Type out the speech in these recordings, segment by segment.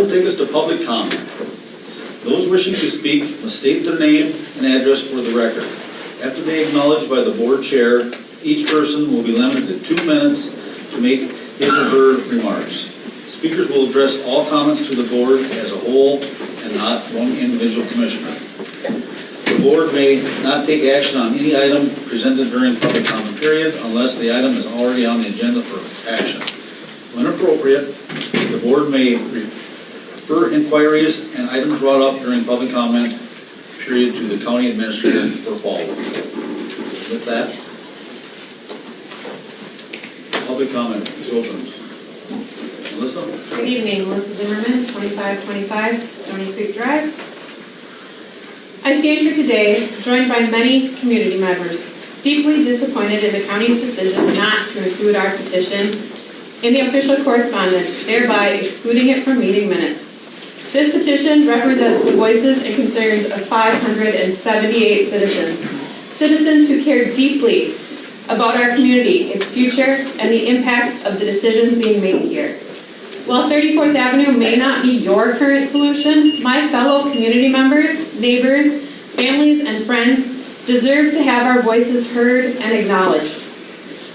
will take us to public comment. Those wishing to speak must state their name and address for the record. After they acknowledged by the board chair, each person will be limited to 2 minutes to make his or her remarks. Speakers will address all comments to the board as a whole and not one individual commissioner. The board may not take action on any item presented during public comment period unless the item is already on the agenda for action. When appropriate, the board may refer inquiries and items brought up during public comment period to the county administrator for follow-up. With that, public comment is open. Melissa? Good evening, Melissa Zimmerman, 2525 Stony Creek Drive. I stand here today, joined by many community members, deeply disappointed in the county's decision not to include our petition in the official correspondence, thereby excluding it from meeting minutes. This petition represents the voices and concerns of 578 citizens who care deeply about our community, its future, and the impacts of the decisions being made here. While 34th Avenue may not be your current solution, my fellow community members, neighbors, families, and friends deserve to have our voices heard and acknowledged.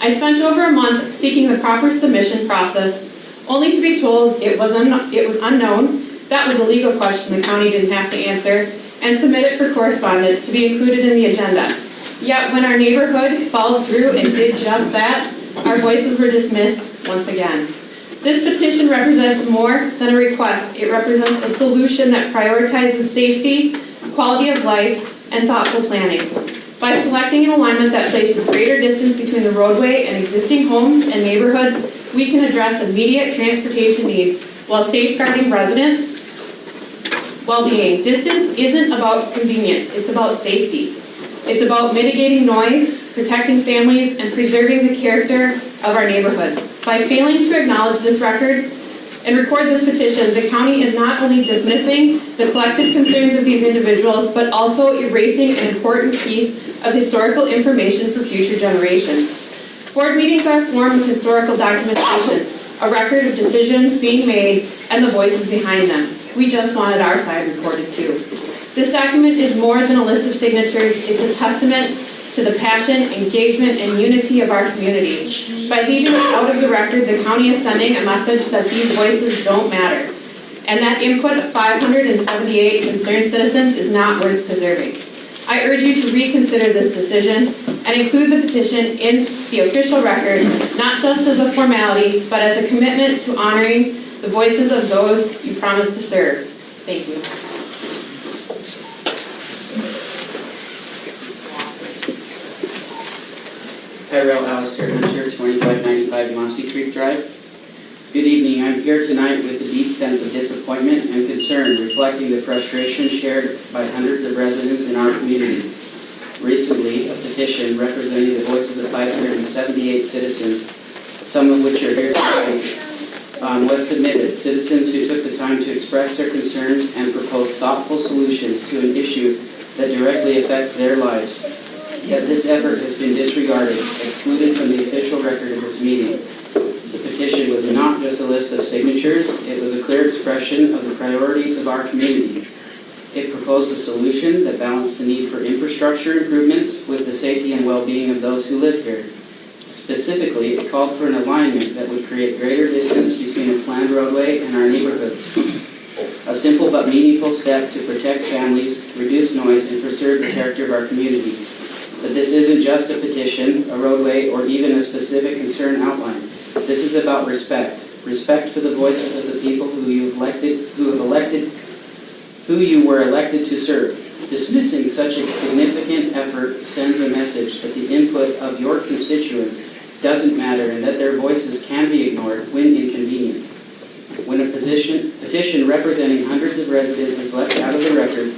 I spent over a month seeking the proper submission process, only to be told it was unknown. That was a legal question the county didn't have to answer, and submit it for correspondence to be included in the agenda. Yet when our neighborhood followed through and did just that, our voices were dismissed once again. This petition represents more than a request. It represents a solution that prioritizes safety, quality of life, and thoughtful planning. By selecting an alignment that places greater distance between the roadway and existing homes and neighborhoods, we can address immediate transportation needs while safeguarding residents' well-being. Distance isn't about convenience, it's about safety. It's about mitigating noise, protecting families, and preserving the character of our neighborhoods. By failing to acknowledge this record and record this petition, the county is not only dismissing the collective concerns of these individuals, but also erasing an important piece of historical information for future generations. Board meetings are formed with historical documentation, a record of decisions being made, and the voices behind them. We just wanted our side recorded too. This document is more than a list of signatures. It's a testament to the passion, engagement, and unity of our community. By leaving it out of the record, the county is sending a message that these voices don't matter, and that input of 578 concerned citizens is not worth preserving. I urge you to reconsider this decision and include the petition in the official record, not just as a formality, but as a commitment to honoring the voices of those you promised to serve. Thank you. Tyrell Alistair Hunter, 2595 Mossy Creek Drive. Good evening. I'm here tonight with a deep sense of disappointment and concern, reflecting the frustration shared by hundreds of residents in our community. Recently, a petition representing the voices of 578 citizens, some of which are here tonight, was submitted. Citizens who took the time to express their concerns and propose thoughtful solutions to an issue that directly affects their lives. Yet this effort has been disregarded, excluded from the official record of this meeting. The petition was not just a list of signatures, it was a clear expression of the priorities of our community. It proposed a solution that balanced the need for infrastructure improvements with the safety and well-being of those who live here. Specifically, it called for an alignment that would create greater distance between a planned roadway and our neighborhoods. A simple but meaningful step to protect families, reduce noise, and preserve the character of our community. But this isn't just a petition, a roadway, or even a specific concern outline. This is about respect. Respect for the voices of the people who you were elected to serve. Dismissing such a significant effort sends a message that the input of your constituents doesn't matter and that their voices can be ignored when inconvenient. When a petition representing hundreds of residents is left out of the record,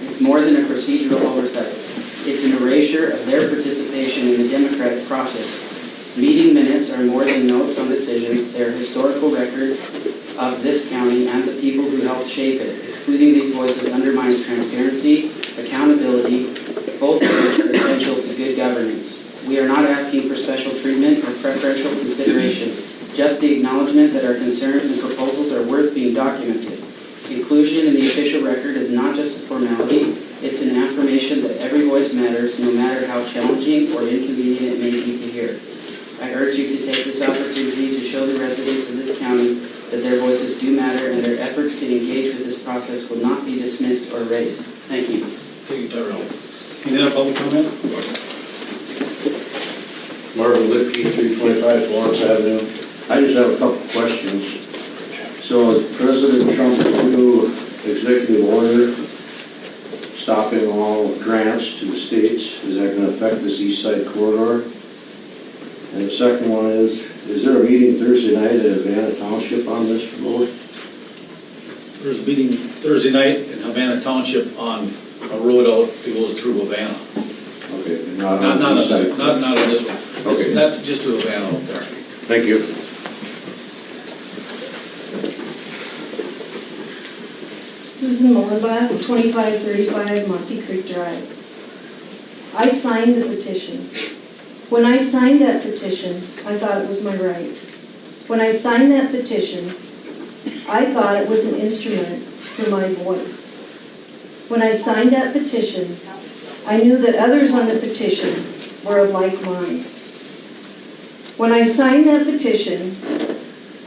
it's more than a procedural oversight. It's an erasure of their participation in the democratic process. Meeting minutes are more than notes on decisions. They're a historical record of this county and the people who helped shape it. Excluding these voices undermines transparency, accountability, both of which are essential to good governance. We are not asking for special treatment or preferential consideration. just the acknowledgement that our concerns and proposals are worth being documented. Inclusion in the official record is not just a formality, it's an affirmation that every voice matters, no matter how challenging or inconvenient it may be to hear. I urge you to take this opportunity to show the residents of this county that their voices do matter and their efforts to engage with this process will not be dismissed or erased. Thank you. Thank you, Tyrell. Any other public comment? Marvin Lipke, 325 Florence Avenue. I just have a couple questions. So is President Trump's new executive order stopping all grants to the states, is that going to affect this east side corridor? And the second one is there a meeting Thursday night at Havana Township on this road? There's a meeting Thursday night in Havana Township on a road out that goes through Havana. Okay, Not on on the east this, side. not on this one. Okay. Not just to Havana out there. Thank you. Susan Mullenbach, 2535 Mossy Creek Drive. I signed the petition. When I signed that petition, I thought it was my right. When I signed that petition, I thought it was an instrument for my voice. When I signed that petition, I knew that others on the petition were of like mind. When I signed that petition,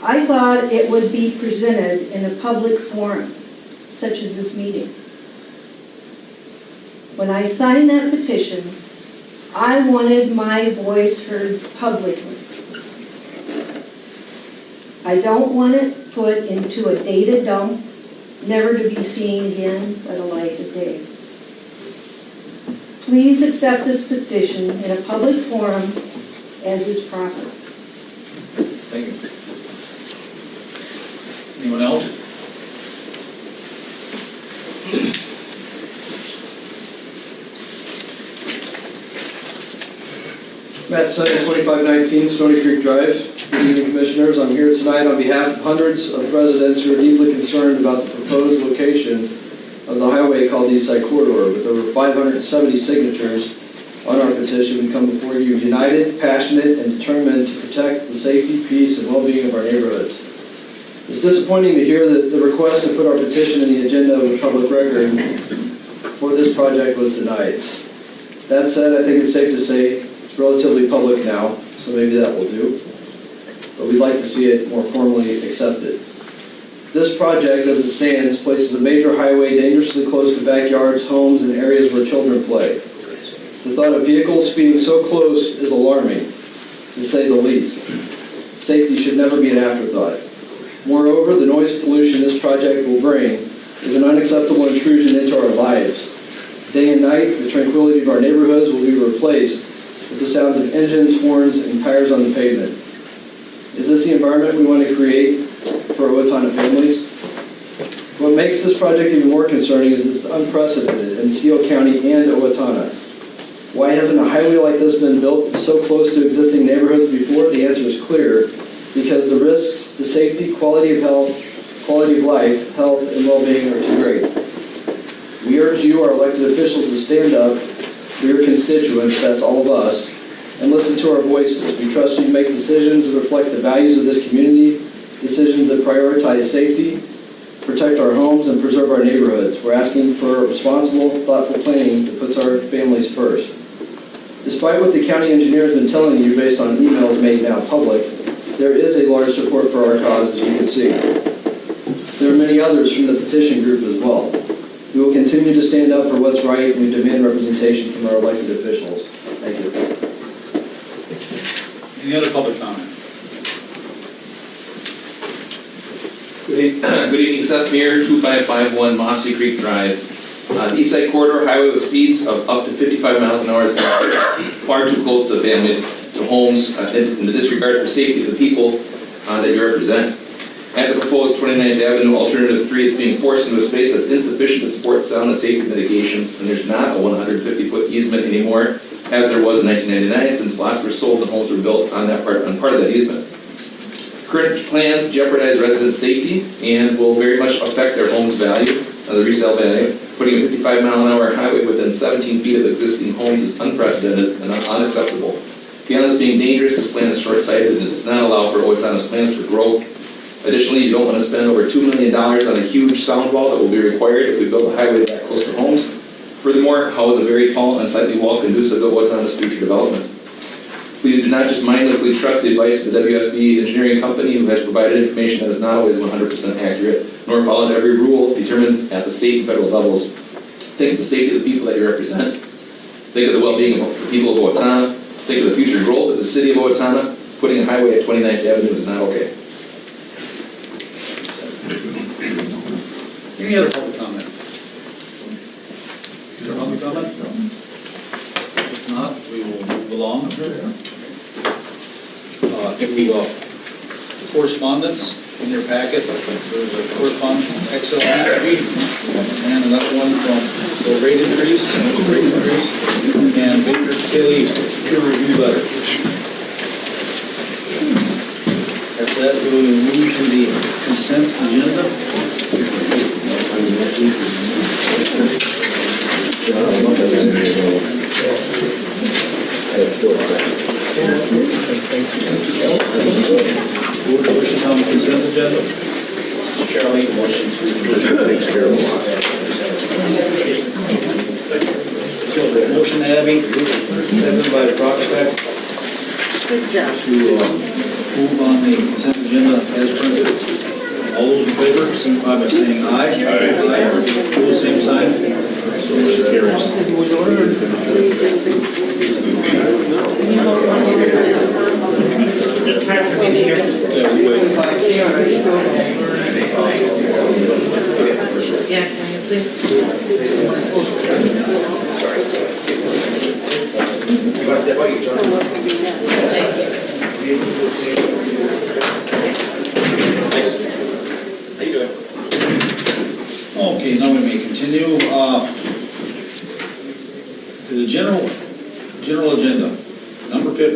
I thought it would be presented in a public forum, such as this meeting. When I signed that petition, I wanted my voice heard publicly. I don't want it put into a data dump, never to be seen again by the light of day. Please accept this petition in a public forum as is proper. Thank you. Anyone else? Matt Sutton, 2519 Stony Creek Drive. Good evening, Commissioners. I'm here tonight on behalf of hundreds of residents who are deeply concerned about the proposed location of the highway called the East Side Corridor. With over 570 signatures on our petition, we come before you united, passionate, and determined to protect the safety, peace, and well-being of our neighborhoods. It's disappointing to hear that the request to put our petition in the agenda of the public record for this project was denied. That said, I think it's safe to say it's relatively public now, so maybe that will do. But we'd like to see it more formally accepted. This project, as it stands, places a major highway dangerously close to backyards, homes, and areas where children play. The thought of vehicles speeding so close is alarming, to say the least. Safety should never be an afterthought. Moreover, the noise pollution this project will bring is an unacceptable intrusion into our lives. Day and night, the tranquility of our neighborhoods will be replaced with the sounds of engines, horns, and tires on the pavement. Is this the environment we want to create for Owatonna families? What makes this project even more concerning is it's unprecedented in Steele County and Owatonna. Why hasn't a highway like this been built so close to existing neighborhoods before? The answer is clear. Because the risks to safety, quality of life, health, and well-being are too great. We urge you, our elected officials, to stand up for your constituents, that's all of us, and listen to our voices. We trust you to make decisions that reflect the values of this community, decisions that prioritize safety, protect our homes, and preserve our neighborhoods. We're asking for responsible, thoughtful planning that puts our families first. Despite what the county engineer has been telling you based on emails made now public, there is a large support for our cause, as you can see. There are many others from the petition group as well. We will continue to stand up for what's right, and we demand representation from our elected officials. Thank you. Any other public comment? Good evening, Seth Meir, 2551 Mossy Creek Drive. The East Side Corridor Highway with speeds of up to 55 miles an hour is far too close to families, to homes, in the disregard for safety of the people that you represent. At the proposed 29th Avenue Alternative 3, it's being forced into a space that's insufficient to support sound and safety mitigations, and there's not a 150-foot easement anymore, as there was in 1999, since lots were sold and homes were built on part of that easement. Current plans jeopardize residents' safety and will very much affect their home's value, the resale value. Putting a 55-mile-an-hour highway within 17 feet of existing homes is unprecedented and unacceptable. Beyond this being dangerous, this plan is short-sighted and does not allow for Owatonna's plans for growth. Additionally, you don't want to spend over $2 million on a huge sound wall that will be required if we build a highway that close to homes. Furthermore, how is a very tall and unsightly wall conducive to Owatonna's future development? Please do not just mindlessly trust the advice of the WSB engineering company who has provided information that is not always 100% accurate, nor followed every rule determined at the state and federal levels. Think of the safety of the people that you represent. Think of the well-being of the people of Owatonna. Think of the future growth of the city of Owatonna. Putting a highway at 29th Avenue is not okay. Any other public comment? Other public comment? If not, we will move along. To correspondence in your packet. There's a correspondence from XLB and another one from the rate increase, and Baker Tilly peer review letter. After that, we will move to the consent agenda. Motion on the consent agenda. Charlie, motion to motion Abby, seconded by Prospect. To move on the consent agenda as printed. All those in favor, signify by saying aye. Aye. Opposed, same sign. So motion carries. Yeah, can you please? You want to step out, you John? How you doing? Okay, now we may continue to the general agenda. Number 15.